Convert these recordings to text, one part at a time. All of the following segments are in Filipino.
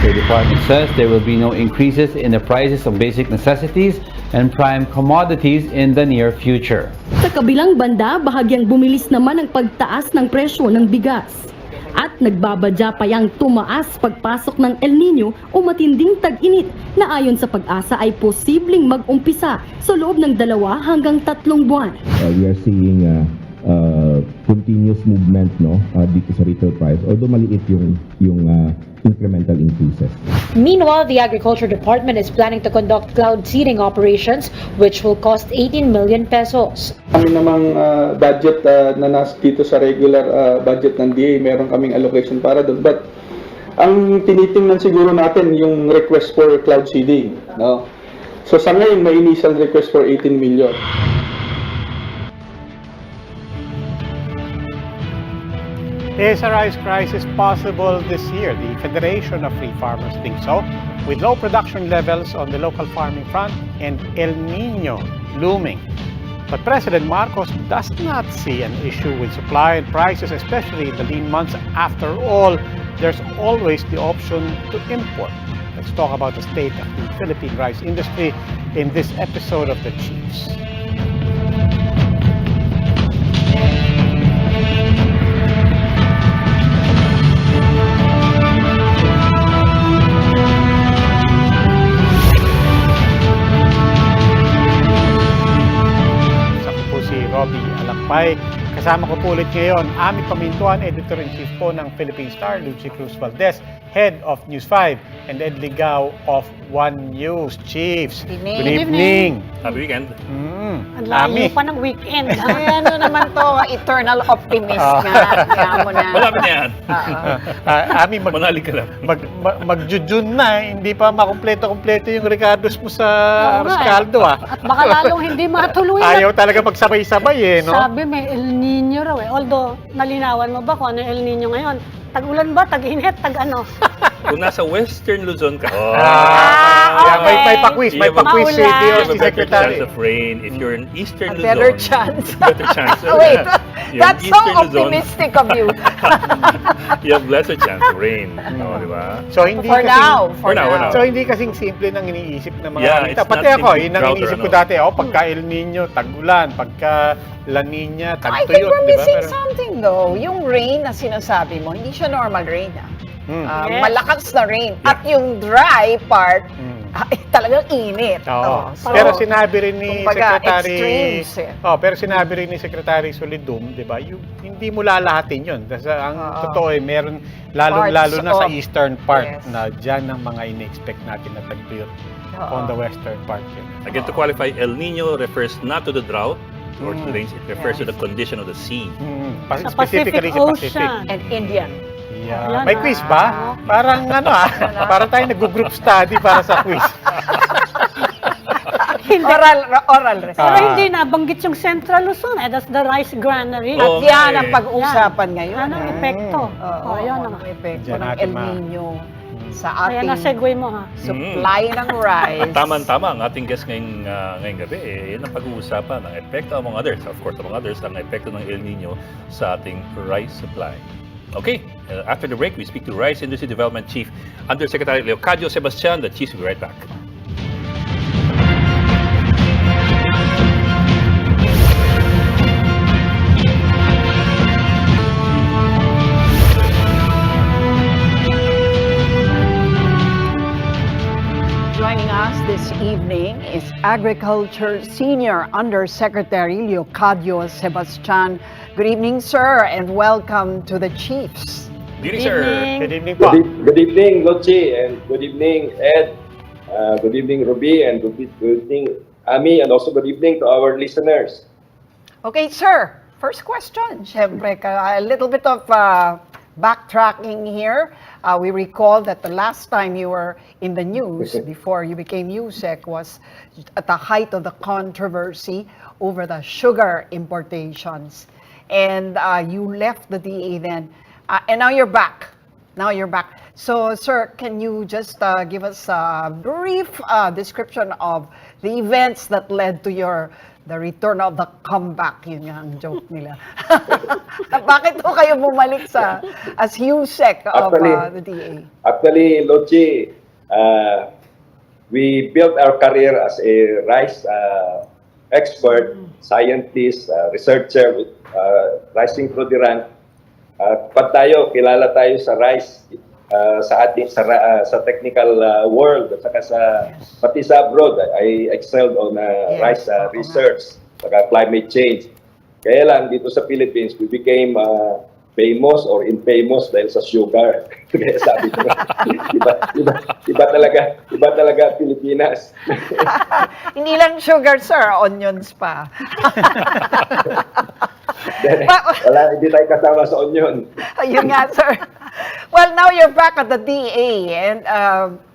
The department says there will be no increases in the prices of basic necessities and prime commodities in the near future. Sa kabilang banda, bahagyang bumilis naman ang pagtaas ng presyo ng bigas. At nagbabadya pa yang tumaas pagpasok ng El Nino o matinding tag-init na ayon sa pag-asa ay posibleng mag-umpisa sa loob ng 2 hanggang 3 buwan. We are seeing continuous movement dito sa retail price, although maliit yung incremental increases. Meanwhile, the Agriculture Department is planning to conduct cloud seeding operations which will cost 18 million pesos. Kami namang budget na nasa dito sa regular budget ng DA, meron kaming allocation para doon. But ang tinitingnan siguro natin yung request for cloud seeding. No? So sa ngayon, may initial request for 18 million. Is a rice crisis possible this year? The Federation of Free Farmers thinks so, with low production levels on the local farming front and El Nino looming. But President Marcos does not see an issue with supply and prices, especially in the lean months. After all, there's always the option to import. Let's talk about the state of the Philippine rice industry in this episode of The Chiefs. Kasama ko po ulit ngayon, Ami Pamintuan, Editor-in-Chief po ng Philippine Star, Lucy Cruz Valdez, Head of News 5, and Ed Ligao of One News. Chiefs, Evening. good evening. Happy weekend. Ang layo pa ng weekend. Ay, ano naman to, eternal optimist nga. Kaya mo na. Malapit na yan. Ami, Manali ka lang. mag-June na, hindi pa makumpleto-kumpleto yung Ricardos mo sa Rescaldo. At baka lalong hindi matuloy. Ayaw talaga magsabay-sabay no? Sabi may El Nino raw Although, nalinawan mo ba kung ano El Nino ngayon? Tag-ulan ba? Tag-init? Tag-ano? Kung nasa Western Luzon ka, may pa-quiz si you have a better Secretary. chance of rain. If you're in Eastern Luzon, Better chance. better chance. Wait, You're in that's so Eastern Luzon, optimistic of you. you have lesser chance of rain. Di ba? So hindi For now. For now. So hindi kasing simple ng iniisip ng mga Yeah, balita. it's Pati not ako, simply yun ang drought or iniisip ko ano. dati. Pagka El Nino, tag-ulan. Pagka La Nina, I think tag-tuyot. we're Di ba? missing something though. Yung rain na sinasabi mo, hindi siya normal rain. Yes. Malakas na rain. At yung dry part, ay, talagang init. Oo. So, Pero sinabi rin ni kumbaga, Secretary extremes, pero sinabi rin ni Secretary Solidum, 'di ba? Hindi mo lalahatin 'yon. Kasi ang totoo meron lalo na sa eastern part na diyan ang mga ini-expect natin na tagtuyot on the western part. Again, to qualify, El Nino refers not to the drought or to the rains. It refers to the condition of the sea. Sa Specifically Pacific sa Pacific. Ocean. And Indian. Yeah. May quiz ba? Parang parang tayo nag-group study para sa quiz. Oral Pero response. hindi nabanggit yung Central Luzon. That's the rice granary. At yan ang pag-uusapan ngayon. Ano ang epekto? Yan ang epekto Diyan ng natin El Nino sa Kaya ating na-segue mo ha. supply ng rice. Tama-tama, ang ating guest ngayong gabi, yan ang pag-uusapan, ang epekto among others, of course, among others, ang epekto ng El Nino sa ating rice supply. Okay, after the break, we speak to Rice Industry Development Chief Undersecretary Leocadio Sebastian. The Chiefs will be right back. Joining us this evening is Agriculture Senior Undersecretary Leocadio Sebastian. Good evening, sir, and welcome to the Chiefs. Good evening, sir. Good evening po. Good evening, Lucy, and good evening, Ed. Good evening, Ruby, and good evening, Ami, and also good evening to our listeners. Okay, sir, first question. Siyempre, a little bit of backtracking here. We recall that the last time you were in the news before you became USEC was at the height of the controversy over the sugar importations. And you left the DA then. And now you're back. So, sir, can you just give us a brief description of the events that led to your The return of the comeback, yun nga ang joke nila. Bakit po kayo bumalik sa as HUSEC of the DA? Actually, Lochi, we built our career as a rice expert, scientist, researcher, with, rising through the rank. Pag tayo, kilala tayo sa rice, sa ating sa technical world at saka pati sa abroad. I excelled on rice research saka climate change. Kaya lang dito sa Philippines we became famous or infamous dahil sa sugar. Kaya sabi ko, iba talaga Pilipinas. Hindi lang sugar, sir, onions pa. Wala, hindi tayo kasama sa onion. Ayun nga, sir. Well, now you're back at the DA, and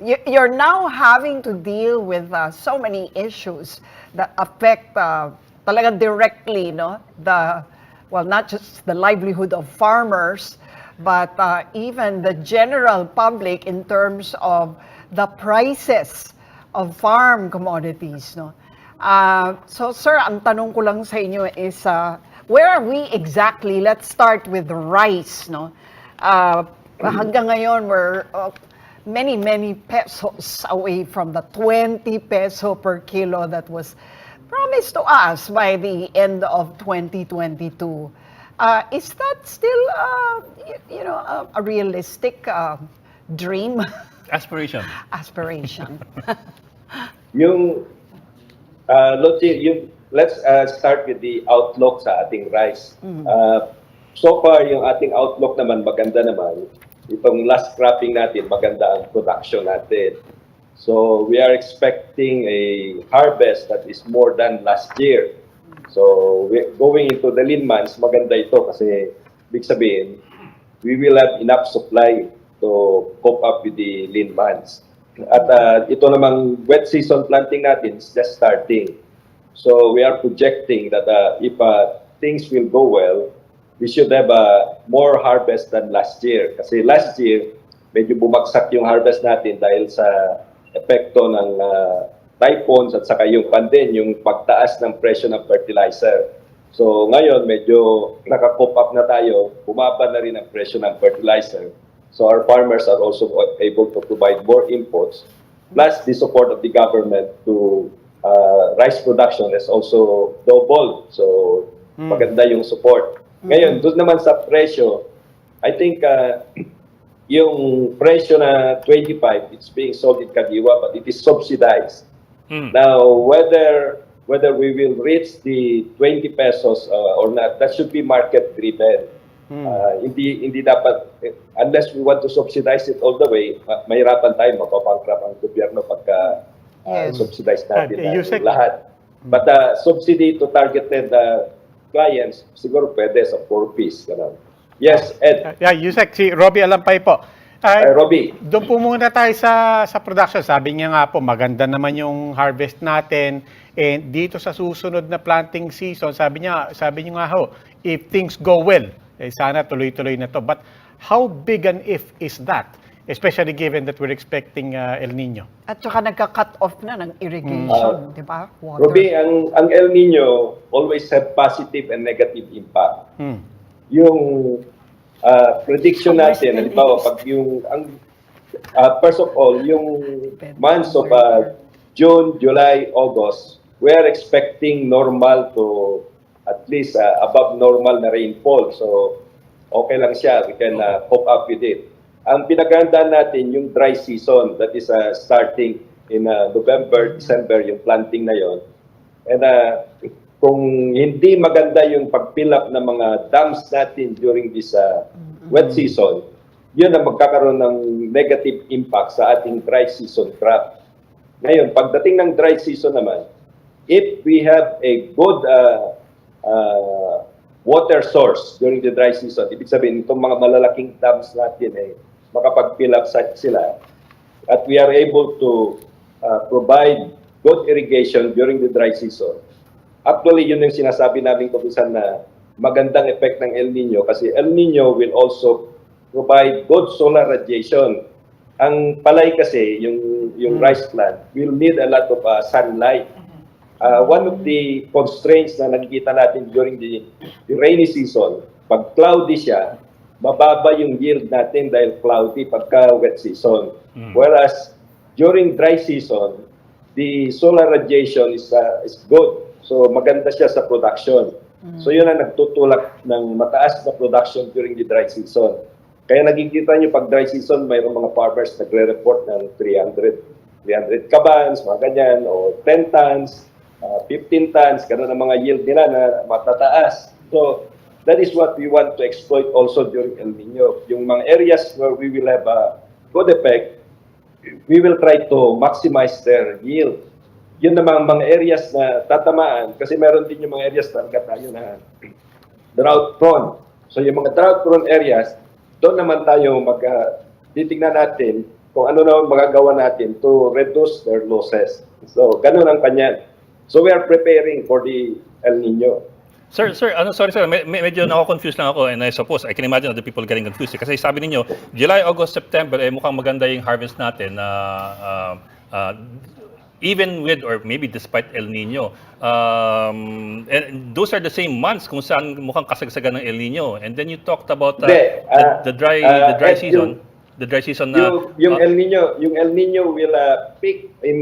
you're now having to deal with so many issues that affect talaga directly, no? Not just the livelihood of farmers, but even the general public in terms of the prices of farm commodities, no? So, sir, ang tanong ko lang sa inyo is, where are we exactly? Let's start with rice, no? Hanggang ngayon, we're many pesos away from the 20 peso per kilo that was promised to us by the end of 2022. Is that still, a realistic dream? Aspiration. Aspiration. Let's start with the outlook sa ating rice. So far, yung ating outlook naman, maganda naman. Itong last cropping natin, maganda ang production natin. So we are expecting a harvest that is more than last year. So going into the lean months, maganda ito kasi big sabihin, we will have enough supply to cope up with the lean months. At ito namang wet season planting natin is just starting. So we are projecting that if things will go well, we should have more harvest than last year. Kasi last year, medyo bumagsak yung harvest natin dahil sa epekto ng typhoons at saka yung yung pagtaas ng presyo ng fertilizer. So ngayon, medyo naka-cope up na tayo, bumaba na rin ang presyo ng fertilizer. So our farmers are also able to provide more inputs. Plus, the support of the government to rice production is also doubled. So maganda yung support. Ngayon, doon naman sa presyo, I think yung presyo na 25, it's being sold in Kadiwa, but it is subsidized. Now, whether we will reach the 20 pesos or not, that should be market-driven. Hindi dapat, unless we want to subsidize it all the way, mahirapan tayo, mapabankrupt ang gobyerno pagka subsidize natin lahat. But subsidy to targeted clients, siguro pwede sa 4-piece. Yes, Ed. Yeah, Yusek, si Robbie Alampay po. Robbie. Doon po muna tayo sa production. Sabi niya nga po, maganda naman yung harvest natin. And dito sa susunod na planting season, sabi niya nga ho, if things go well, sana tuloy-tuloy na to. But how big an if is that? Especially given that we're expecting El Nino. At saka nagka-cut off na ng irrigation, di ba? Water. Robbie, ang El Nino always have positive and negative impact. Yung prediction natin, halimbawa, pag first of all, yung months of June, July, August, we are expecting normal to at least above normal na rainfall. So, okay lang siya. We can cope up with it. Ang pinagandaan natin yung dry season that is starting in November, December, yung planting na yon. And kung hindi maganda yung pag-fill up ng mga dams natin during this wet season, yun ang magkakaroon ng negative impact sa ating dry season crop. Ngayon, pagdating ng dry season naman, if we have a good water source during the dry season, ibig sabihin, itong mga malalaking dams natin makapag-fill up sila, at we are able to provide good irrigation during the dry season. Actually, yun yung sinasabi namin kumisan na magandang effect ng El Nino kasi El Nino will also provide good solar radiation. Ang palay kasi, yung rice plant, will need a lot of sunlight. one of the constraints na nakikita natin during the rainy season, pag cloudy siya, mababa yung yield natin dahil cloudy pagka wet season. Whereas during dry season, the solar radiation is good. So maganda siya sa production. So yun ang nagtutulak ng mataas na production during the dry season. Kaya nakikita nyo pag dry season, mayroong mga farmers nagre-report ng 300 kabans, mga ganyan, o 10 tons, 15 tons, ganun ang mga yield nila na matataas. So that is what we want to exploit also during El Nino. Yung mga areas where we will have a good effect, we will try to maximize their yield. Yun namang mga areas na tatamaan, kasi meron din yung mga areas talaga tayo na drought prone. So yung mga drought prone areas, doon naman tayo titignan natin kung ano na magagawa natin to reduce their losses. So ganun ang kanyan. So we are preparing for the El Nino. Sir, sorry sir, medyo nako-confuse lang ako, and I suppose I can imagine other people getting confused. Kasi sabi niyo, July, August, September, mukhang maganda yung harvest natin na even with or maybe despite El Nino. And those are the same months kung saan mukhang kasagsagan ng El Nino. And then you talked about the dry season. The dry season na yung El Nino will peak in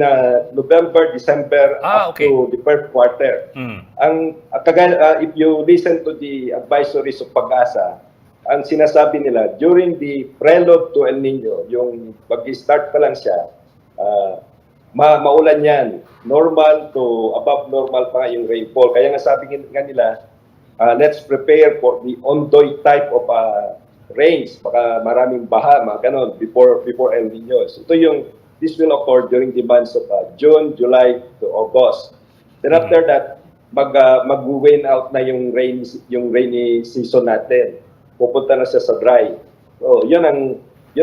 November, December up to the first quarter. If you listen to the advisories of Pag-asa, ang sinasabi nila during the prelude to El Nino, yung pag-start pa lang siya, maulan yan. Normal to above normal pa yung rainfall. Kaya nga sabi nga nila, let's prepare for the ondoy type of rains, baka maraming baha, mga ganon, before El Nino. So this will occur during the months of June, July to August. Then after that, mag-wane out na yung rainy season natin. Pupunta na siya sa dry. So yun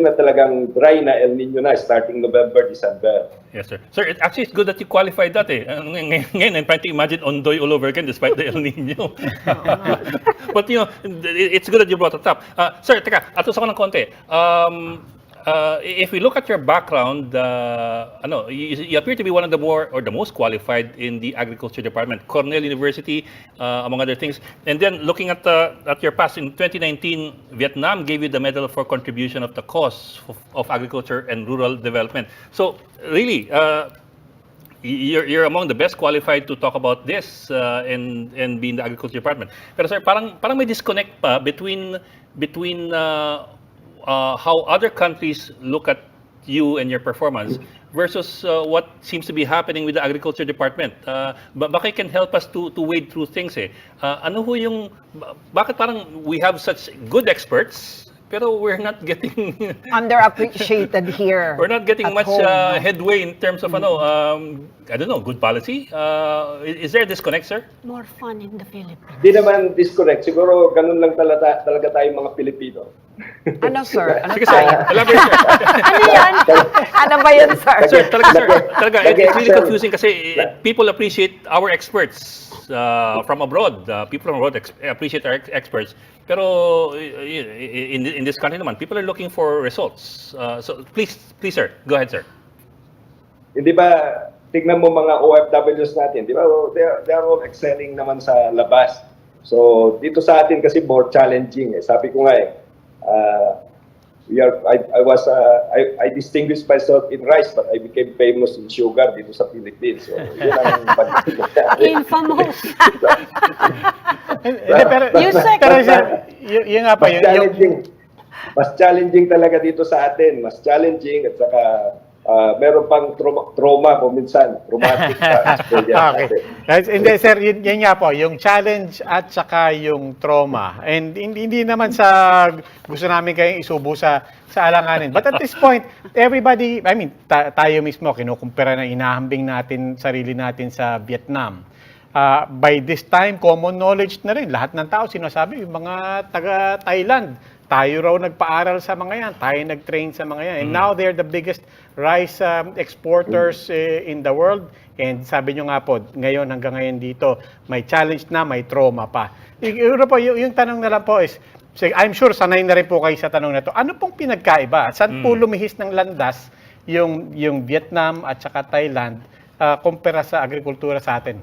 na talagang dry na El Nino na starting November, December. Yes, sir. Sir, actually, it's good that you qualified that Ngayon, I'm trying to imagine Ondoy all over again despite the El Nino. But, it's good that you brought it up. Sir, teka, atos ako ng konti. If we look at your background, you appear to be one of the more or the most qualified in the agriculture department, Cornell University, among other things. And then looking at your past, in 2019, Vietnam gave you the Medal for Contribution of the Cause of Agriculture and Rural Development. So really, you're among the best qualified to talk about this and be in the agriculture department. Pero sir, parang may disconnect pa between how other countries look at you and your performance versus what seems to be happening with the agriculture department. Baka you can help us to wade through things bakit parang we have such good experts pero we're not getting underappreciated here. We're not getting much home, headway in terms of I don't know, good policy. Is there a disconnect, sir? More fun in the Philippines. Di naman disconnect. Siguro ganun lang talaga tayong mga Pilipino. Ano, sir? Ano Sige, sir. Elaborate, sir. Ano yan? Ano ba yan, sir? Sir, talaga, it's really confusing kasi people appreciate our experts from abroad. People from abroad appreciate our experts. Pero in this country naman, people are looking for results. So please, sir, go ahead, sir. Hindi ba, tignan mo mga OFWs natin, di ba? They are all excelling naman sa labas. So dito sa atin kasi more challenging. Sabi ko nga I distinguished myself in rice, but I became famous in sugar dito sa Philippines. So, yun ang Infamous. Pero sir, yun nga pa, mas challenging talaga dito sa atin. Mas challenging at saka meron pang trauma kung minsan, traumatic okay. Hindi sir, yun nga po, yung challenge at saka yung trauma. And hindi naman sa gusto namin kayong isubo sa alanganin. But at this point, everybody, tayo mismo, kinukumpara na inahambing natin, sarili natin sa Vietnam. By this time, common knowledge na rin. Lahat ng tao sinasabi, yung mga taga-Thailand, tayo raw nagpaaral sa mga yan, tayo nag-train sa mga yan. And now they're the biggest rice exporters in the world. And sabi nyo nga po, hanggang ngayon dito, may challenge na, may trauma pa. Yung tanong na lang po is, I'm sure sanay na rin po kayo sa tanong na to. Ano pong pinagkaiba? Saan po lumihis ng landas yung Vietnam at saka Thailand kumpara sa agrikultura sa atin?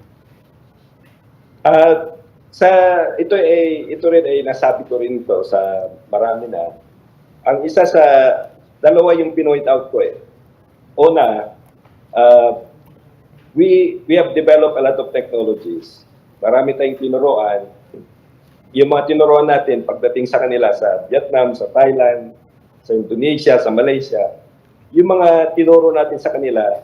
Ito rin ay nasabi ko rin to sa marami na. Ang isa sa dalawa yung pinoint out ko eh. Una, we have developed a lot of technologies. Marami tayong tinuruan. Yung mga tinuruan natin pagdating sa kanila sa Vietnam, sa Thailand, sa Indonesia, sa Malaysia, yung mga tinuro natin sa kanila,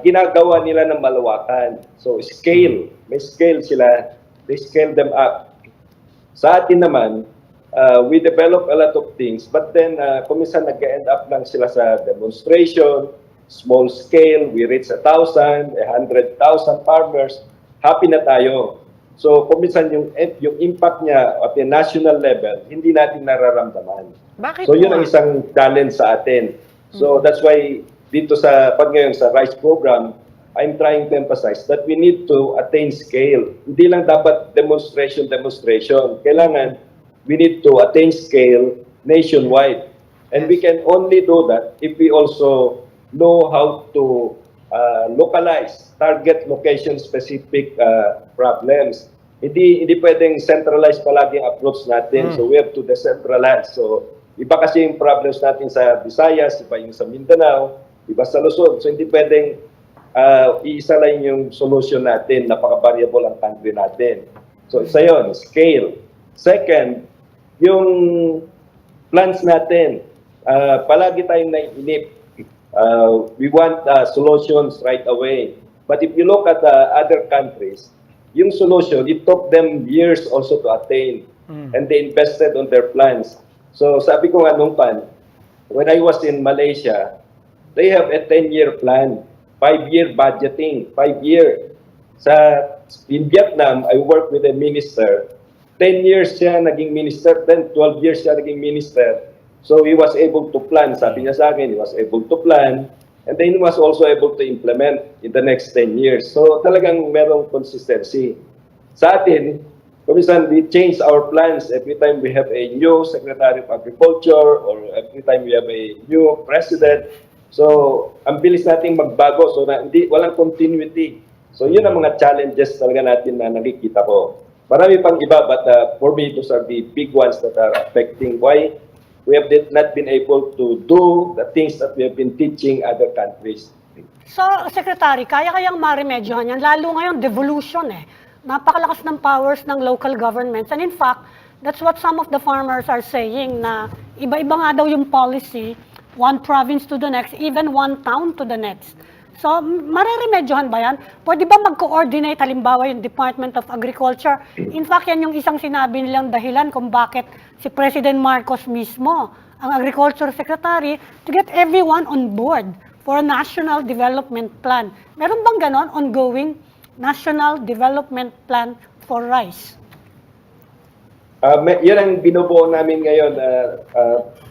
ginagawa nila ng malawakan. So scale, may scale sila, they scale them up. Sa atin naman, we develop a lot of things, but then kuminsan nag-end up lang sila sa demonstration, small scale, we reach 1,000, 100,000 farmers, happy na tayo. So kuminsan yung impact niya at the national level, hindi natin nararamdaman. Bakit So yun po? ang isang challenge sa atin. So that's why dito sa ngayon sa RISE program, I'm trying to emphasize that we need to attain scale. Hindi lang dapat demonstration. Kailangan we need to attain scale nationwide. And we can only do that if we also know how to localize, target location-specific problems. Hindi pwedeng centralized palagi ang approach natin. So we have to decentralize. So iba kasi yung problems natin sa Visayas, iba yung sa Mindanao, iba sa Luzon. So hindi pwedeng iisa lang yung solution natin, napaka-variable ang country natin. So isa yun, scale. Second, yung plans natin, palagi tayong naiinip. We want solutions right away. But if you look at other countries, yung solution, it took them years also to attain. And they invested on their plans. So sabi ko nga nung when I was in Malaysia, they have a 10-year plan, 5-year budgeting, 5-year. In Vietnam, I worked with a minister. 10 years siya naging minister, then 12 years siya naging minister. So he was able to plan, sabi niya sa akin, he was able to plan, and then he was also able to implement in the next 10 years. So talagang merong consistency. Sa atin, kuminsan we change our plans every time we have a new Secretary of Agriculture or every time we have a new President. So, ang bilis nating magbago, so walang continuity. So yun ang mga challenges talaga natin na nakikita ko. Marami pang iba, but for me, those are the big ones that are affecting why we have not been able to do the things that we have been teaching other countries. So, Secretary, kaya-kayang maremedyohan yan, lalo ngayon, devolution eh. Napakalakas ng powers ng local governments. And in fact, that's what some of the farmers are saying na iba-iba nga daw yung policy, one province to the next, even one town to the next. So, mareremedyohan ba yan? Pwede ba mag-coordinate halimbawa yung Department of Agriculture? In fact, yan yung isang sinabi nilang dahilan kung bakit si President Marcos mismo, ang Agriculture Secretary, to get everyone on board for a national development plan. Meron bang ganon, ongoing national development plan for rice? Yan ang binubuo namin ngayon,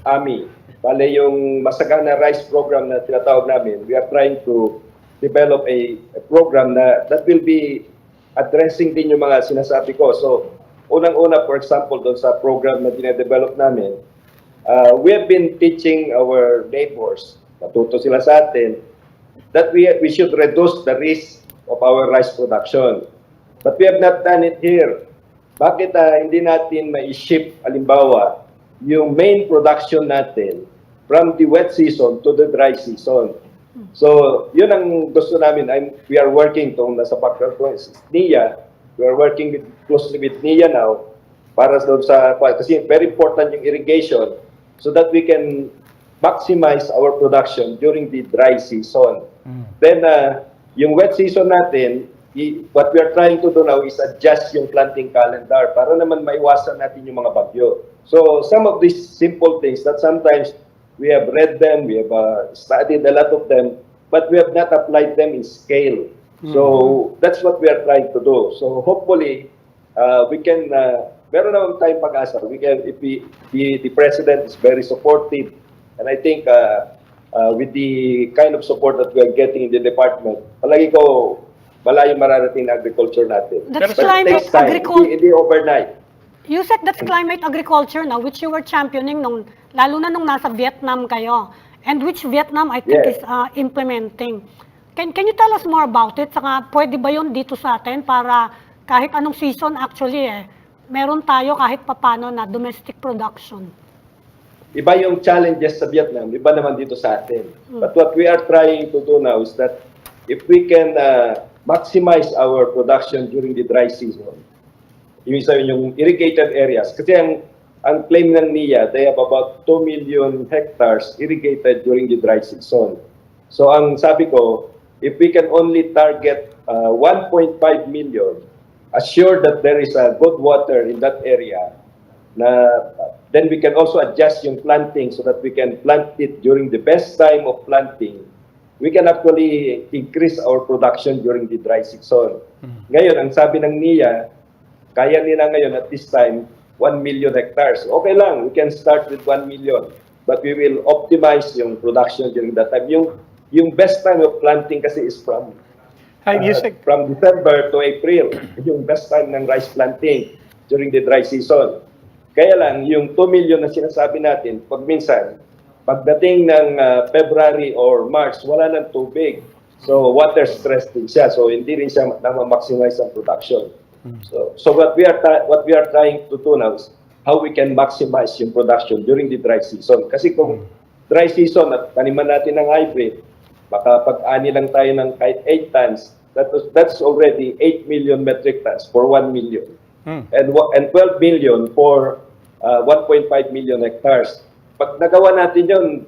Ami. Bale, yung Masagana Rice Program na tinatawag namin, we are trying to develop a program that will be addressing din yung mga sinasabi ko. So, unang-una, for example, doon sa program na dinedevelop namin, we have been teaching our neighbors, natuto sila sa atin, that we should reduce the risk of our rice production. But we have not done it here. Bakit hindi natin ma-ship, halimbawa, yung main production natin from the wet season to the dry season? So, yun ang gusto namin. We are working kung nasa background ko is NIA. We are working closely with NIA now para doon sa, kasi very important yung irrigation so that we can maximize our production during the dry season. Then, yung wet season natin, what we are trying to do now is adjust yung planting calendar para naman maiwasan natin yung mga bagyo. So, some of these simple things that sometimes we have read them, we have studied a lot of them, but we have not applied them in scale. So, that's what we are trying to do. So, hopefully, we can, meron naman tayong pag-asa. We can, if the President is very supportive, and I think with the kind of support that we are getting in the department, palagi ko, malayo mararating na agriculture natin. That's But it takes time, hindi overnight. You said that's climate agriculture now, which you were championing lalo na nung nasa Vietnam kayo, and which Vietnam I think Yes. is implementing. Can you tell us more about it? Saka pwede ba yun dito sa atin para kahit anong season actually meron tayo kahit papano na domestic production? Iba yung challenges sa Vietnam, iba naman dito sa atin. But what we are trying to do now is that if we can maximize our production during the dry season, yung irrigated areas, kasi ang claim ng NIA, they have about 2 million hectares irrigated during the dry season. So ang sabi ko, if we can only target 1.5 million, assure that there is a good water in that area, then we can also adjust yung planting so that we can plant it during the best time of planting. We can actually increase our production during the dry season. Ngayon, ang sabi ng NIA, kaya nila ngayon at this time, 1 million hectares. Okay lang, we can start with 1 million. But we will optimize yung production during that time. Yung best time of planting kasi is from December to April. Yung best time ng rice planting during the dry season. Kaya lang, yung 2 million na sinasabi natin, pag minsan, pagdating ng February or March, wala nang tubig. So, water stress din siya. So, hindi rin siya na-maximize ang production. So what we are trying to do now is how we can maximize yung production during the dry season. Kasi kung dry season at taniman natin ng hybrid, baka pag-ani lang tayo ng kahit 8 tons, that's already 8 million metric tons for 1 million. And 12 million for 1.5 million hectares. Pag nagawa natin yun,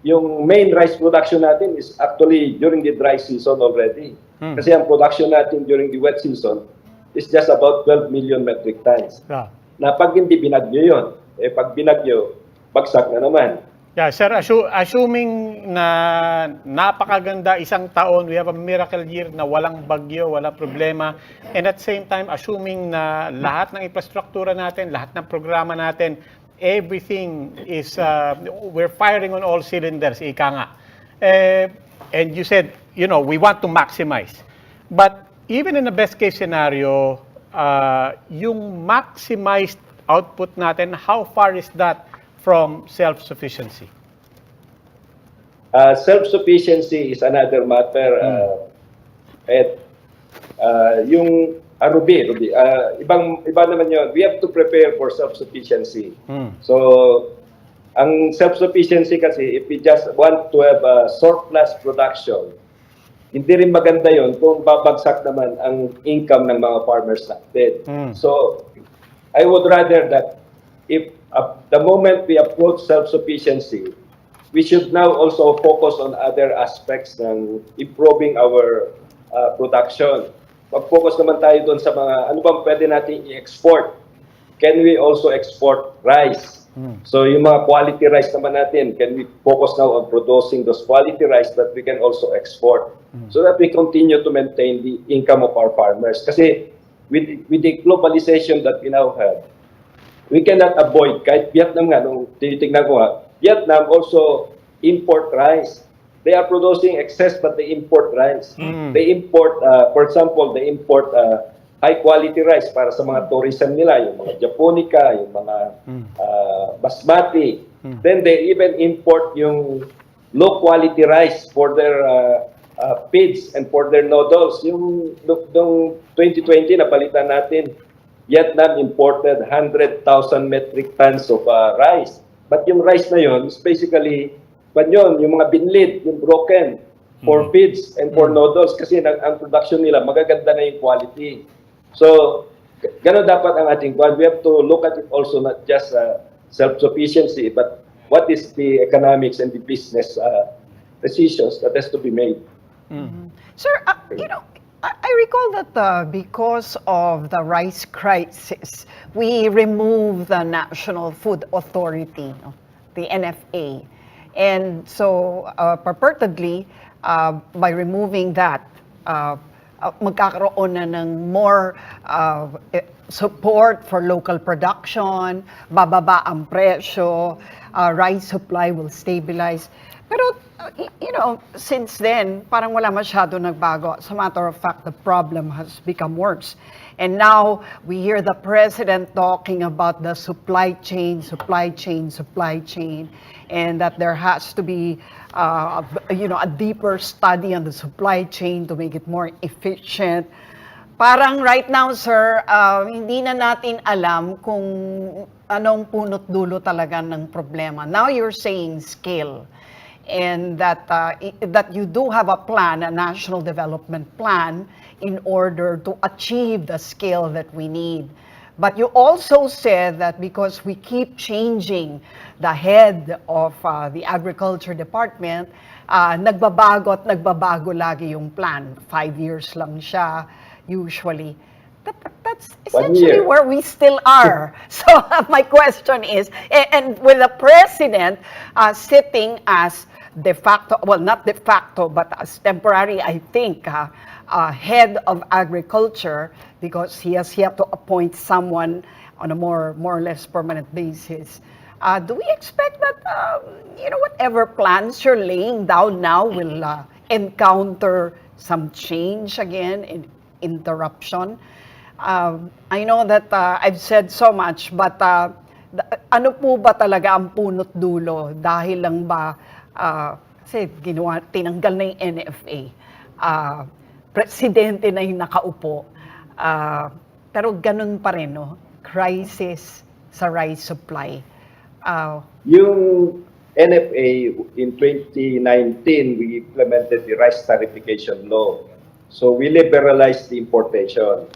yung main rice production natin is actually during the dry season already. Kasi ang production natin during the wet season is just about 12 million metric tons. Yeah. Na pag hindi binagyo yun, pag binagyo, bagsak na naman. Yeah, sir, assuming na napakaganda isang taon, we have a miracle year na walang bagyo, walang problema, and at the same time, assuming na lahat ng infrastruktura natin, lahat ng programa natin, everything is, we're firing on all cylinders, ika nga. And you said, we want to maximize. But even in the best case scenario, yung maximized output natin, how far is that from self-sufficiency? Self-sufficiency is another matter. Yung Ruby, iba naman yun. We have to prepare for self-sufficiency. So, ang self-sufficiency kasi, if we just want to have a surplus production, hindi rin maganda yon kung babagsak naman ang income ng mga farmers natin. So, I would rather that if the moment we approach self-sufficiency, we should now also focus on other aspects ng improving our production. Mag-focus naman tayo doon sa mga, ano bang pwede natin i-export? Can we also export rice? So yung mga quality rice naman natin, can we focus now on producing those quality rice that we can also export so that we continue to maintain the income of our farmers. Kasi with the globalization that we now have, we cannot avoid, kahit Vietnam nga, nung tinitignan ko nga, Vietnam also import rice. They are producing excess but they import rice. They import, for example, they import high-quality rice para sa mga tourism nila, yung mga Japonica, yung mga basmati. Then they even import yung low-quality rice for their feeds and for their noodles. Yung 2020, napalitan natin, Vietnam imported 100,000 metric tons of rice. But yung rice na yun is basically, yung mga binlid, yung broken, for feeds and for noodles kasi ang production nila, magaganda na yung quality. So, gano'n dapat ang ating plan. We have to look at it also not just self-sufficiency, but what is the economics and the business decisions that has to be made. Sir, I recall that because of the rice crisis, we removed the National Food Authority, the NFA. And so, purportedly, by removing that, magkakaroon na ng more support for local production, bababa ang presyo, rice supply will stabilize. Pero, since then, parang wala masyado nagbago. As a matter of fact, the problem has become worse. And now we hear the president talking about the supply chain, and that there has to be, a deeper study on the supply chain to make it more efficient. Parang right now, sir, hindi na natin alam kung anong punot dulo talaga ng problema. Now you're saying scale, and that you do have a plan, a national development plan, in order to achieve the scale that we need. But you also said that because we keep changing the head of the Agriculture Department, nagbabago at nagbabago lagi yung plan. 5 years lang siya, usually. That's 1 essentially year. where we still are. So my question is, and with the president sitting as de facto, well, not de facto, but as temporary, I think, head of agriculture, because he has yet to appoint someone on a more or less permanent basis. Do we expect that, whatever plans you're laying down now will encounter some change again, interruption? I know that I've said so much, but ano po ba talaga ang punot dulo? Dahil lang ba, kasi tinanggal na yung NFA, presidente na yung nakaupo, pero ganun pa rin, no? Crisis sa rice supply. Yung NFA, in 2019, we implemented the rice tariffication law. So we liberalized the importation.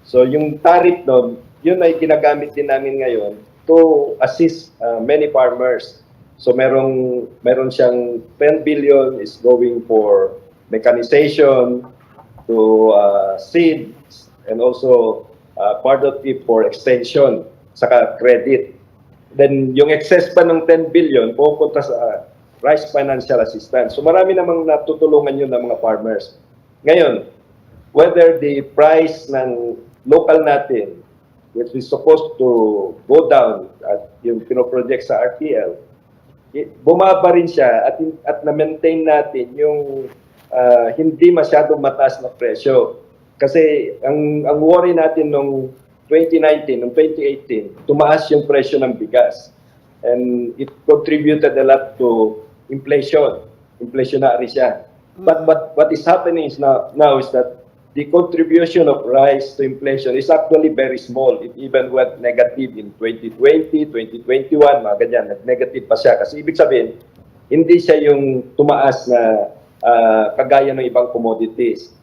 So yung tariff nun, yun ay ginagamit din namin ngayon to assist many farmers. So meron siyang 10 billion is going for mechanization, to seeds, and also part of it for extension, saka credit. Then yung excess pa ng 10 billion pupunta sa rice financial assistance. So marami namang natutulungan yun ng mga farmers. Ngayon, whether the price ng local natin, which is supposed to go down at yung pinoproject sa RTL, bumaba rin siya at na-maintain natin yung hindi masyadong mataas na presyo. Kasi ang worry natin nung 2019, nung 2018, tumaas yung presyo ng bigas. And it contributed a lot to inflation. Inflationary siya. But what is happening is now is that the contribution of rice to inflation is actually very small. It even went negative in 2020, 2021, mga ganyan. Negative pa siya. Kasi ibig sabihin, hindi siya yung tumaas na kagaya ng ibang commodities.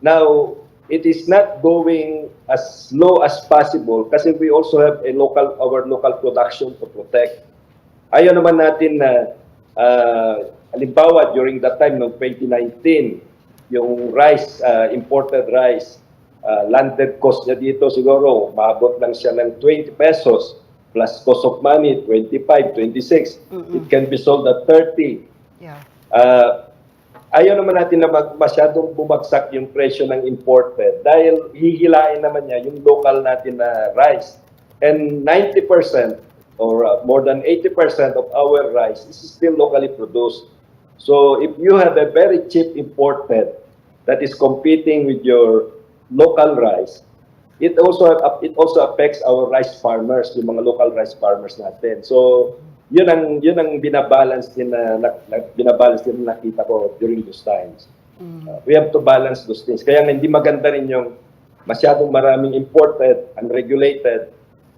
Now, it is not going as low as possible kasi we also have our local production to protect. Ayaw naman natin na halimbawa during that time ng 2019, yung rice, imported rice, landed cost niya dito siguro, maabot lang siya ng 20 pesos plus cost of money, 25, 26. It can be sold at 30. Yeah. Ayaw naman natin na masyadong bumagsak yung presyo ng imported dahil hihilain naman niya yung local natin na rice. And 90% or more than 80% of our rice is still locally produced. So if you have a very cheap imported that is competing with your local rice, it also affects our rice farmers, yung mga local rice farmers natin. So yun ang binabalance din na nakita ko during those times. We have to balance those things. Kaya hindi maganda rin yung masyadong maraming imported, unregulated.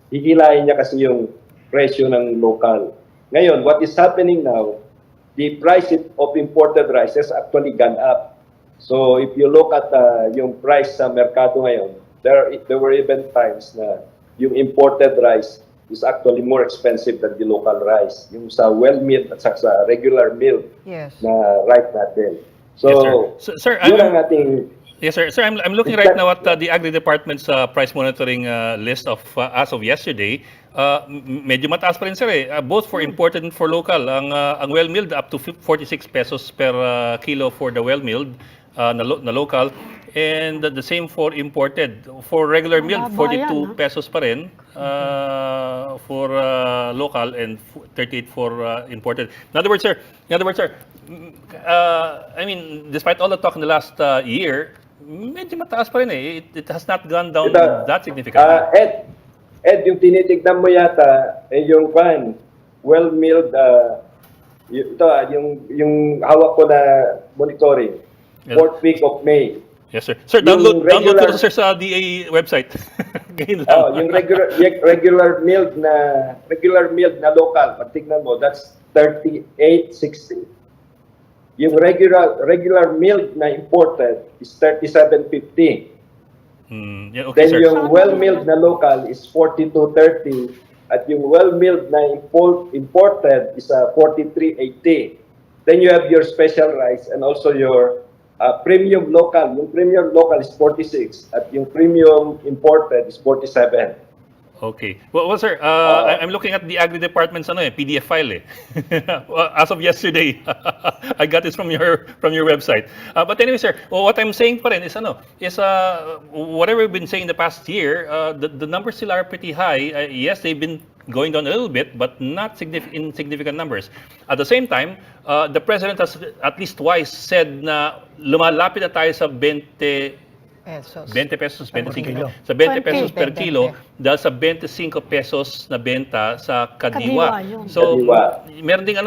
Hihilahin niya kasi yung presyo ng local. Ngayon, what is happening now, the price of imported rice has actually gone up. So if you look at yung price sa merkado ngayon, there were even times na yung imported rice is actually more expensive than the local rice. Yung sa well-milled at sa regular milled na rice natin. So, yes, sir. Yun ang ating... Yes, sir. Sir, I'm looking right now at the Agri-Department's price monitoring list of as of yesterday. Medyo mataas pa rin, sir, both for imported and for local. Ang well-milled up to 46 pesos per kilo for the well-milled na local. And the same for imported. For regular milk, Mababa yan, 42 pesos pa rin for local and 38 for imported. In other words, sir, I mean, despite all the talk in the last year, medyo mataas pa rin eh. It has not gone down that significantly. Ed, yung tinitignan mo yata, yung well-milled, yung hawak ko na monitoring, Yes. 4th week of May. Yes, sir. Sir, download ko to, sir, sa DA website. Ngayon lang. Oh, yung regular milled na local, pag tignan mo, that's 38.60. Yung regular milled na imported is 37.50. Yeah, okay, Then sir. yung well-milled na local is 42.30 at yung well-milled na imported is 43.80. Then you have your special rice and also your premium local. Yung premium local is 46 at yung premium imported is 47. Okay. Well, sir, I'm looking at the Agri Department's PDF file. Well, as of yesterday, I got this from your website. But anyway, sir, what I'm saying pa rin is whatever we've been saying the past year, the numbers still are pretty high. Yes, they've been going down a little bit, but not in significant numbers. At the same time, the President has at least twice said na lumalapit na tayo sa 20 pesos, 25 sa 20 pesos per kilo dahil sa 25 pesos na benta sa Kadiwa. So, meron ding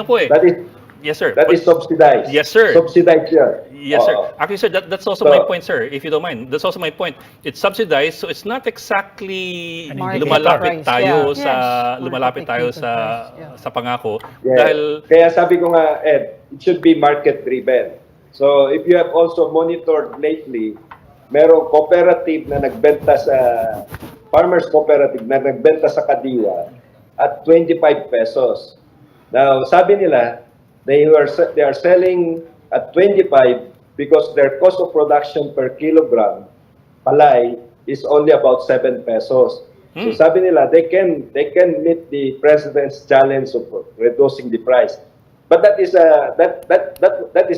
yes, sir. That is subsidized. Yes, sir. Subsidized here. Yes, sir. Actually, sir, that's also my point, sir, if you don't mind. That's also my point. It's subsidized, so it's not exactly lumalapit tayo sa pangako. Yeah. Dahil Kaya sabi ko nga, Ed, it should be market-driven. So, if you have also monitored lately, merong cooperative na nagbenta sa farmers cooperative na nagbenta sa Kadiwa at 25 pesos. Now, sabi nila, they are selling at 25 because their cost of production per kilogram palay is only about 7 pesos. So sabi nila, they can meet the president's challenge of reducing the price. But that is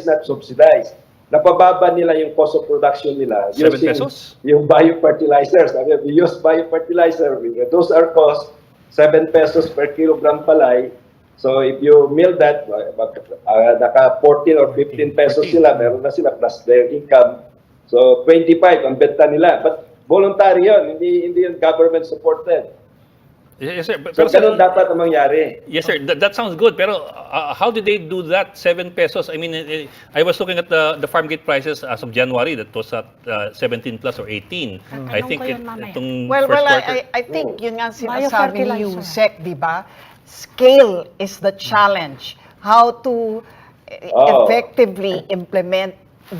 not subsidized. Napababa nila yung cost of production nila 7 pesos? Yung biofertilizers. We use biofertilizer, we reduce our cost 7 pesos per kilogram palay. So if you mill that, naka 14 or 15 pesos sila, meron na sila plus their income. So 25 ang benta nila. But voluntary yun, hindi yung government supported. Yes, sir. So ganun dapat ang mangyari. Yes, sir. That sounds good. Pero how did they do that? 7 pesos. I mean, I was looking at the farm gate prices as of January. That was at 17 plus or 18. I think itong Well, first quarter. I think yun nga sinasabi ni Yusek, di ba? Scale is the challenge. How to effectively implement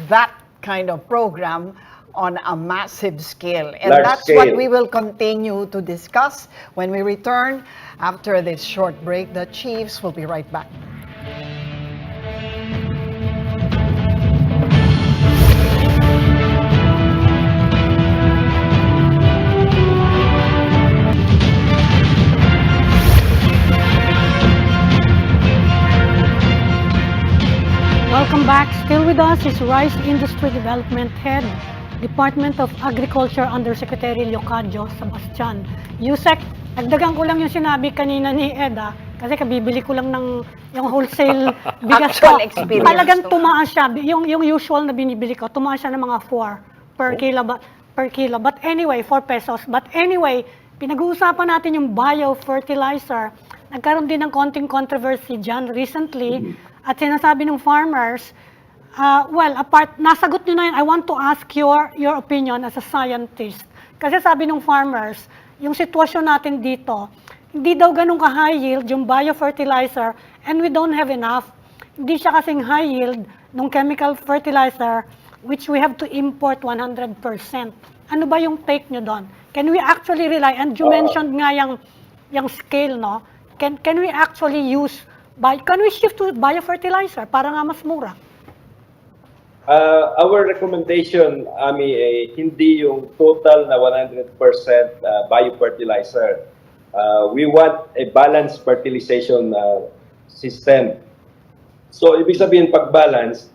that kind of program on a massive scale. And Large that's scale. what we will continue to discuss when we return after this short break. The Chiefs will be right back. Welcome back. Still with us is Rice Industry Development Head, Department of Agriculture Undersecretary Leocadio Sebastian. Yusek, dagdagan ko lang yung sinabi kanina ni Ed, kasi kabibili ko lang ng yung wholesale bigas ko. Actual experience. Talagang tumaas siya. Yung usual na binibili ko, tumaas siya ng mga 4 per kilo. But anyway, 4 pesos. But anyway, pinag-uusapan natin yung biofertilizer. Nagkaroon din ng konting controversy dyan recently. At sinasabi ng farmers, nasagot nyo na yun. I want to ask your opinion as a scientist. Kasi sabi ng farmers, yung sitwasyon natin dito, hindi daw ganun ka-high yield yung biofertilizer and we don't have enough. Hindi siya kasing high yield ng chemical fertilizer which we have to import 100%. Ano ba yung take nyo doon? Can we actually rely, and you mentioned nga yung scale, no? Can we actually use, can we shift to biofertilizer para nga mas mura? Our recommendation, Ami, hindi yung total na 100% biofertilizer. We want a balanced fertilization system. So, ibig sabihin, pag balance,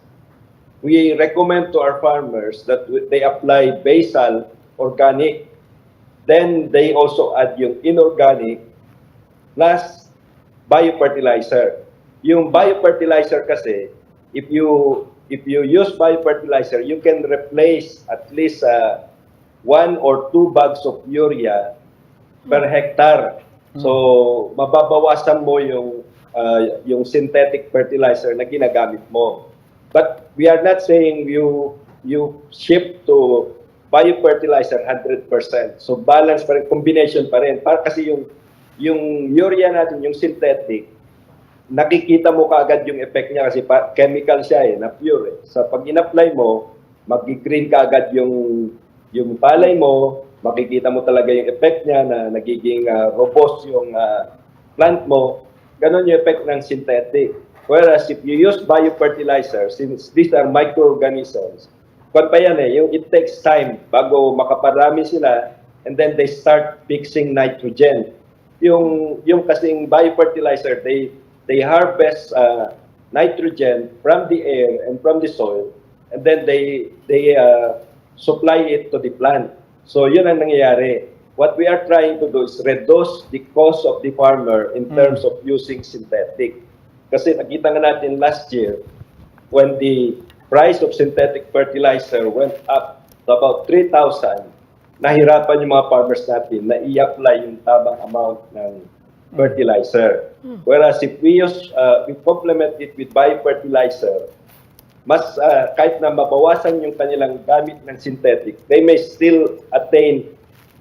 we recommend to our farmers that they apply basal organic. Then they also add yung inorganic plus biofertilizer. Yung biofertilizer kasi, if you use biofertilizer, you can replace at least 1 or 2 bags of urea per hectare. So mababawasan mo yung synthetic fertilizer na ginagamit mo. But we are not saying you shift to biofertilizer 100%. So balance pa rin, combination pa rin. Para kasi yung urea natin, yung synthetic, nakikita mo kaagad yung effect niya kasi chemical siya na pure. So pag in-apply mo, mag-green kaagad yung palay mo, makikita mo talaga yung effect niya na nagiging robust yung plant mo. Ganon yung effect ng synthetic. Whereas if you use biofertilizer, since these are microorganisms, kung pa yan yung it takes time bago makaparami sila and then they start fixing nitrogen. Yung kasing biofertilizer, they harvest nitrogen from the air and from the soil and then they supply it to the plant. So yun ang nangyayari. What we are trying to do is reduce the cost of the farmer in terms of using synthetic. Kasi nakita nga natin last year, when the price of synthetic fertilizer went up to about 3,000, nahirapan yung mga farmers natin na i-apply yung tamang amount ng fertilizer. Whereas if we complement it with biofertilizer, mas kahit na mabawasan yung kanilang gamit ng synthetic, they may still attain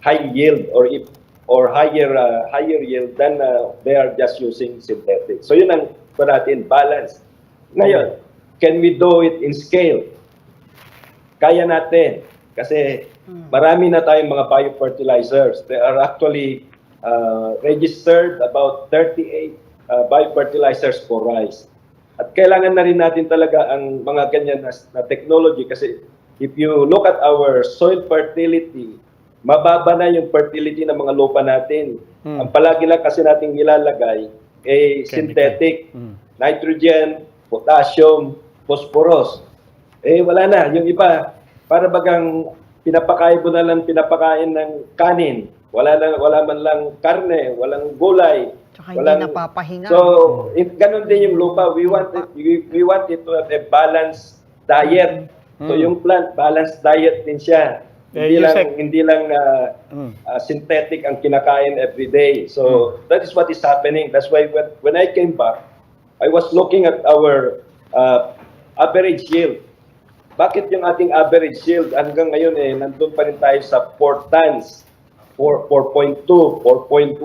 high yield or higher yield than they are just using synthetic. So yun ang natin, balance. Ngayon, can we do it in scale? Kaya natin. Kasi marami na tayong mga biofertilizers. There are actually registered about 38 biofertilizers for rice. At kailangan na rin natin talaga ang mga ganyan na technology kasi if you look at our soil fertility, mababa na yung fertility ng mga lupa natin. Ang palagi lang kasi nating nilalagay synthetic, nitrogen, potassium, phosphorus. Wala na. Yung iba, para bagang pinapakain mo na lang pinapakain ng kanin. Wala man lang karne, walang gulay. Tsaka hindi napapahinga. So, ganun din yung lupa. We want it to have a balanced diet. So, yung plant, balanced diet din siya. Hindi lang synthetic ang kinakain every day. So, that is what is happening. That's why when I came back, I was looking at our average yield. Bakit yung ating average yield hanggang ngayon nandun pa rin tayo sa 4 tons, 4.2, 4.1.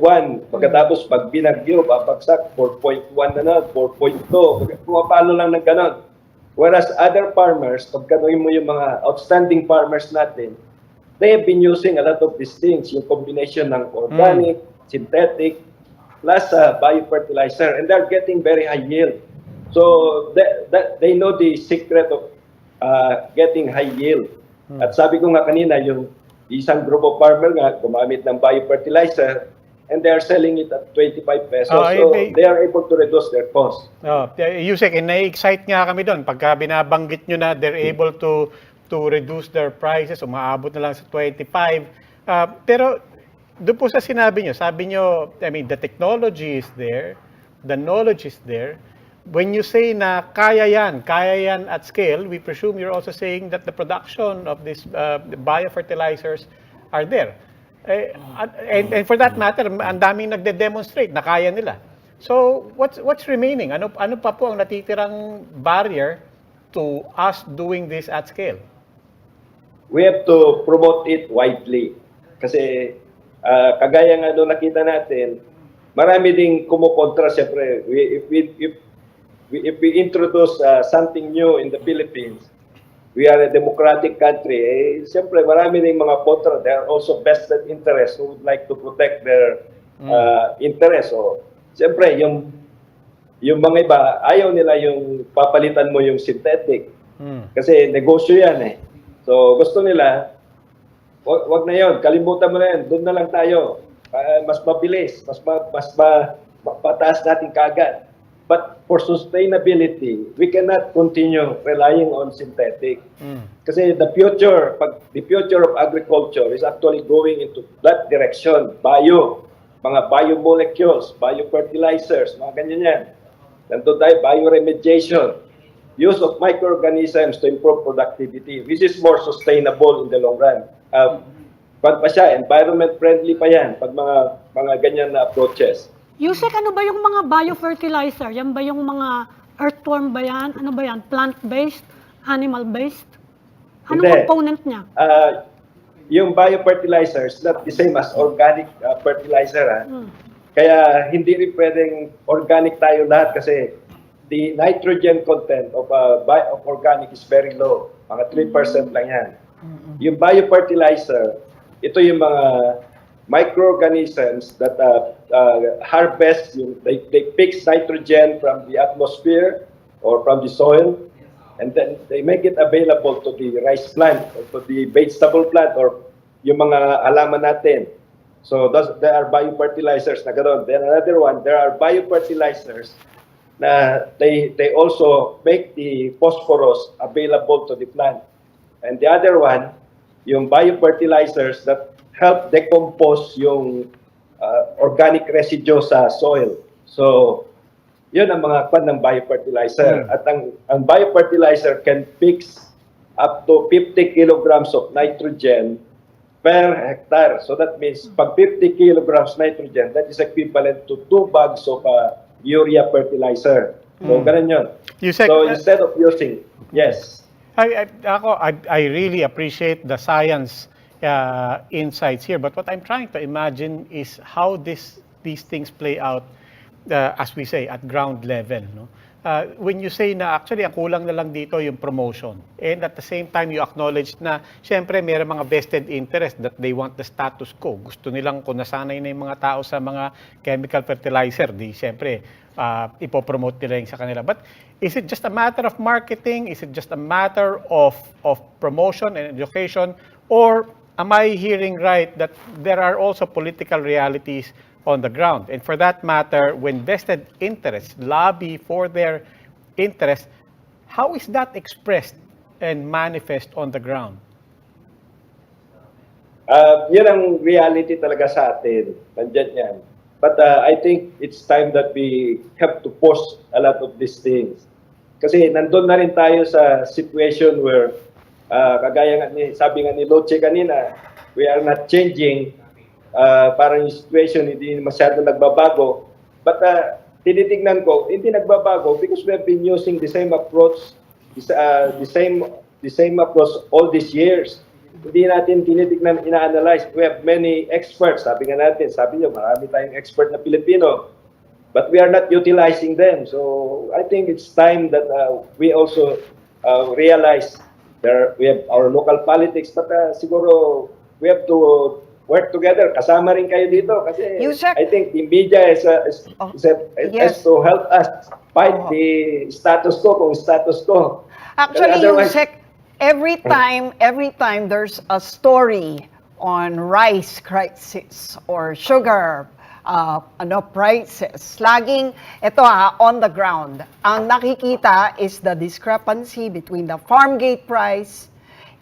Pagkatapos pag binagyo, babagsak, 4.1 na 4.2. Pumapalo lang ng ganon. Whereas other farmers, pag ganoin mo yung mga outstanding farmers natin, they have been using a lot of these things, yung combination ng organic, synthetic, plus biofertilizer, and they're getting very high yield. So they know the secret of getting high yield. At sabi ko nga kanina, yung isang group of farmer nga gumamit ng biofertilizer and they are selling it at 25 pesos. So they are able to reduce their cost. Yusek, na-excite nga kami doon pagka binabanggit nyo na they're able to reduce their prices, umaabot na lang sa 25. Pero doon po sa sinabi nyo, sabi nyo, I mean, the technology is there, the knowledge is there. When you say na kaya yan at scale, we presume you're also saying that the production of these biofertilizers are there. And for that matter, ang daming nagde-demonstrate na kaya nila. So, what's remaining? Ano pa po ang natitirang barrier to us doing this at scale? We have to promote it widely. Kasi kagaya nga doon nakita natin, marami ding kumukontra siyempre. If we introduce something new in the Philippines, we are a democratic country. Siyempre, marami ding mga kontra. There are also vested interests who would like to protect their interests. So, siyempre, yung mga iba, ayaw nila yung papalitan mo yung synthetic. Kasi negosyo yan So, gusto nila, wag na yon, kalimutan mo na yan, doon na lang tayo. Mas mabilis, mas mataas natin kaagad. But for sustainability, we cannot continue relying on synthetic. Kasi the future of agriculture is actually going into that direction. Mga biomolecules, biofertilizers, mga ganyan yan. Nandun tayo, bioremediation, use of microorganisms to improve productivity, which is more sustainable in the long run. Pa siya, environment friendly pa yan pag mga ganyan na approaches. Yusek, ano ba yung mga biofertilizer? Yan ba yung mga earthworm ba yan? Ano ba yan? Plant-based? Animal-based? Anong Hindi. component niya? Yung biofertilizers, not the same as organic fertilizer. Kaya hindi rin pwedeng organic tayo lahat kasi the nitrogen content of organic is very low. Mga 3% lang yan. Yung biofertilizer, ito yung mga microorganisms that harvest, they fix nitrogen from the atmosphere or from the soil, and then they make it available to the rice plant or to the vegetable plant or yung mga halaman natin. So there are biofertilizers na gano'n. Then another one, there are biofertilizers na they also make the phosphorus available to the plant. And the other one, yung biofertilizers that help decompose yung organic residue sa soil. So, yun ang mga kwan ng biofertilizer. At ang biofertilizer can fix up to 50 kilograms of nitrogen per hectare. So that means pag 50 kilograms nitrogen, that is equivalent to 2 bags of urea fertilizer. So, ganun yun. So, instead of using, yes. I really appreciate the science insights here, but what I'm trying to imagine is how these things play out, as we say, at ground level. No? When you say na actually ang kulang na lang dito yung promotion, and at the same time you acknowledge na syempre mayroong mga vested interest that they want the status quo. Gusto nilang kung nasanay na yung mga tao sa mga chemical fertilizer, di syempre ipopromote nila yung sa kanila. But is it just a matter of marketing? Is it just a matter of promotion and education? Or am I hearing right that there are also political realities on the ground? And for that matter, when vested interests lobby for their interests, how is that expressed and manifest on the ground? Yun ang reality talaga sa atin. Nandiyan yan. But I think it's time that we have to pause a lot of these things. Kasi nandun na rin tayo sa situation where, kagaya nga sabi nga ni Loche kanina, we are not changing. Parang yung situation hindi masyado nagbabago. But tinitingnan ko, hindi nagbabago because we have been using the same approach, the same approach all these years. Hindi natin tinitingnan, ina-analyze. We have many experts. Sabi nga natin, sabi niyo, marami tayong expert na Pilipino. But we are not utilizing them. So I think it's time that we also realize we have our local politics, but siguro we have to work together. Kasama rin kayo dito kasi I think the media has to help us fight the status quo kung status quo. Actually, Yusek, every time there's a story on rice crisis or sugar prices, laging ito on the ground, ang nakikita is the discrepancy between the farm gate price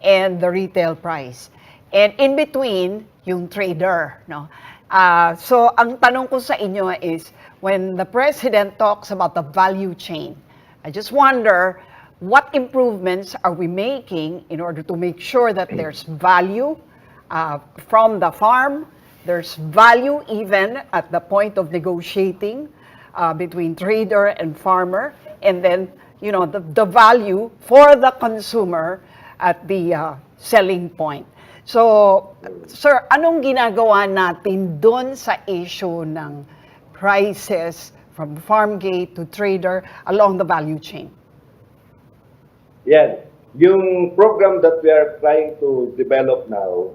and the retail price. And in between, yung trader, no? So, ang tanong ko sa inyo is, when the President talks about the value chain, I just wonder, what improvements are we making in order to make sure that there's value from the farm, there's value even at the point of negotiating between trader and farmer, and then, you know, the value for the consumer at the selling point. So, sir, anong ginagawa natin doon sa issue ng prices from farm gate to trader along the value chain? Yan. Yung program that we are trying to develop now,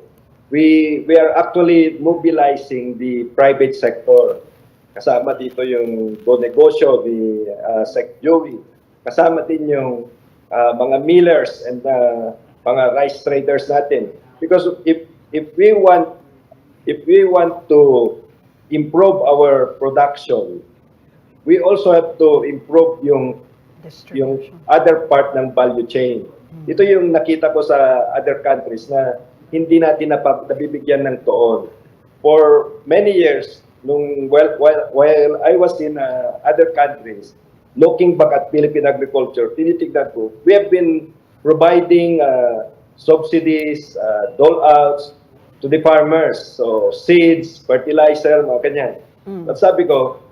we are actually mobilizing the private sector. Kasama dito yung Go Negosyo, the SecJoey. Kasama din yung mga millers and mga rice traders natin. Because if we want to improve our production, we also have to improve yung Distribution. other part ng value chain. Ito yung nakita ko sa other countries na hindi natin nabibigyan ng tuon. For many years, while I was in other countries, looking back at Philippine agriculture, tinitignan ko, we have been providing subsidies, dole-outs to the farmers. So, seeds, fertilizer, mga kanyan. At sabi ko,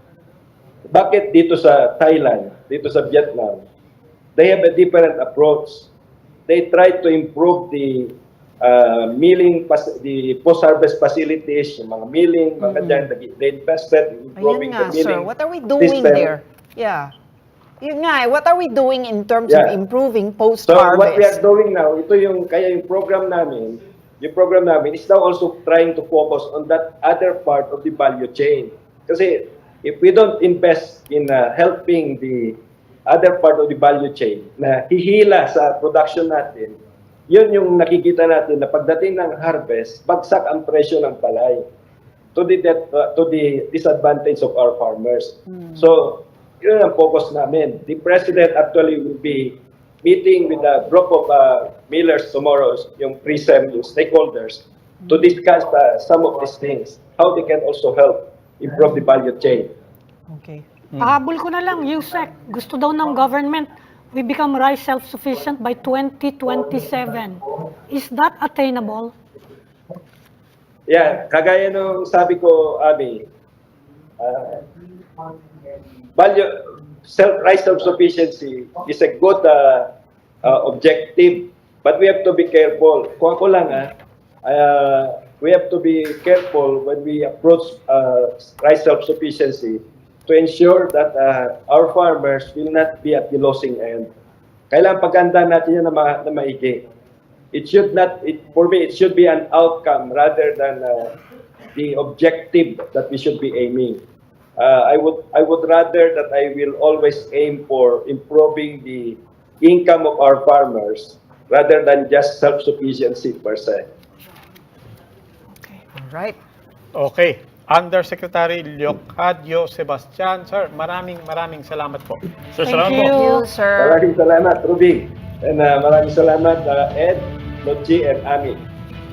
bakit dito sa Thailand, dito sa Vietnam, they have a different approach. They try to improve the milling, the post-harvest facilities, yung mga milling, mga kanyan. They invested in improving Ayun nga, the milling sir. What are we doing system. there? Yeah. Yun nga, what are we doing in terms of Yeah. improving So post-harvest? what we are doing now, ito yung kaya yung program namin is now also trying to focus on that other part of the value chain. Kasi if we don't invest in helping the other part of the value chain na hihila sa production natin, yun yung nakikita natin na pagdating ng harvest, bagsak ang presyo ng palay to the disadvantage of our farmers. So, yun ang focus namin. The President actually will be meeting with a group of millers tomorrow, yung PRISM, yung stakeholders, to discuss some of these things, how they can also help improve the value chain. Okay. Pahabol ko na lang, Yusek. Gusto daw ng government, we become rice self-sufficient by 2027. Is that attainable? Yeah, kagaya nung sabi ko, Ami, rice self-sufficiency is a good objective, but we have to be careful. Kung ako lang, we have to be careful when we approach rice self-sufficiency to ensure that our farmers will not be at the losing end. Kailangan paghandaan natin yan na maigi. For me, it should be an outcome rather than the objective that we should be aiming. I would rather that I will always aim for improving the income of our farmers rather than just self-sufficiency per se. All right. Okay. Undersecretary Leocadio Sebastian, sir, maraming salamat po. Sir, Thank salamat po. you. Thank you, sir. Maraming salamat, Ruby. And maraming salamat, Ed, Lotji, and Ami.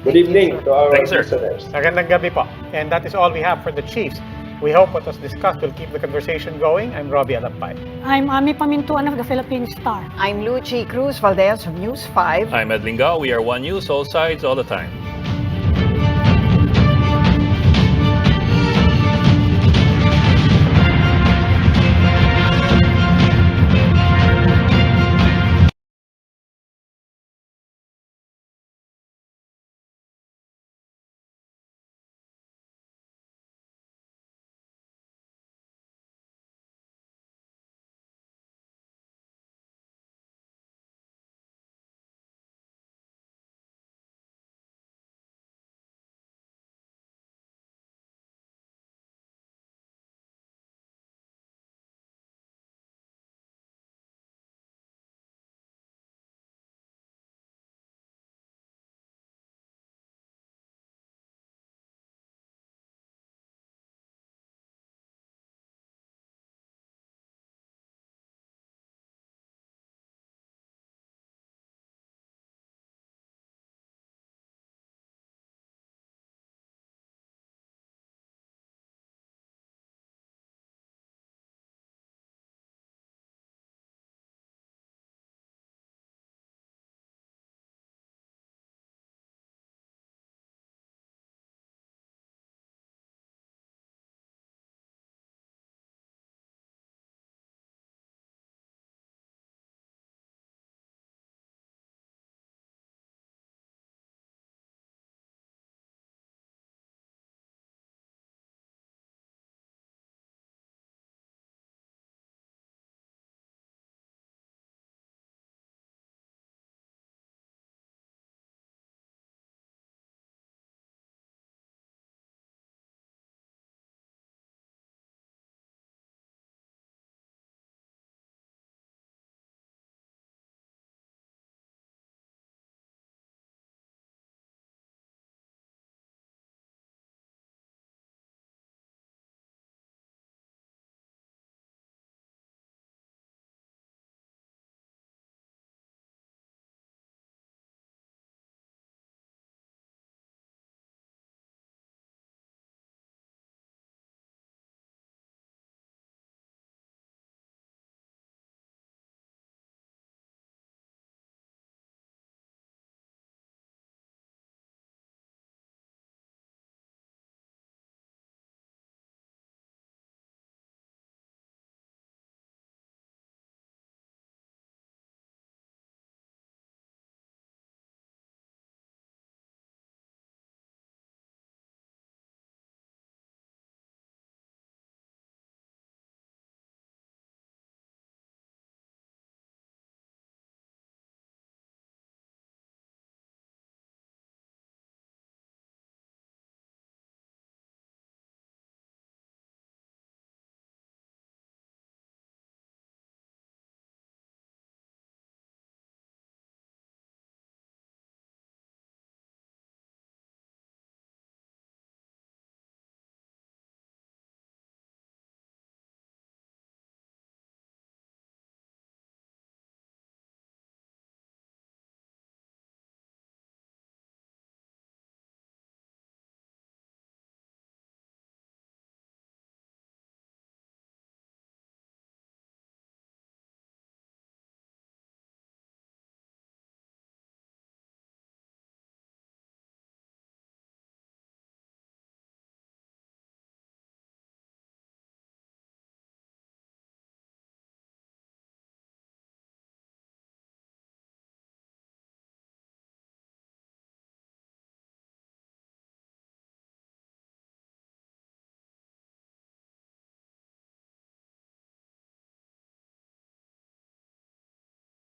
Good evening to our Thanks, sir. listeners. Magandang gabi po. And that is all we have for the Chiefs. We hope what was discussed will keep the conversation going. I'm Robbie Alampay. I'm Ami Pamintuan of the Philippine Star. I'm Lucy Cruz Valdez of News 5. I'm Ed Lingao. We are One News, all sides, all the time.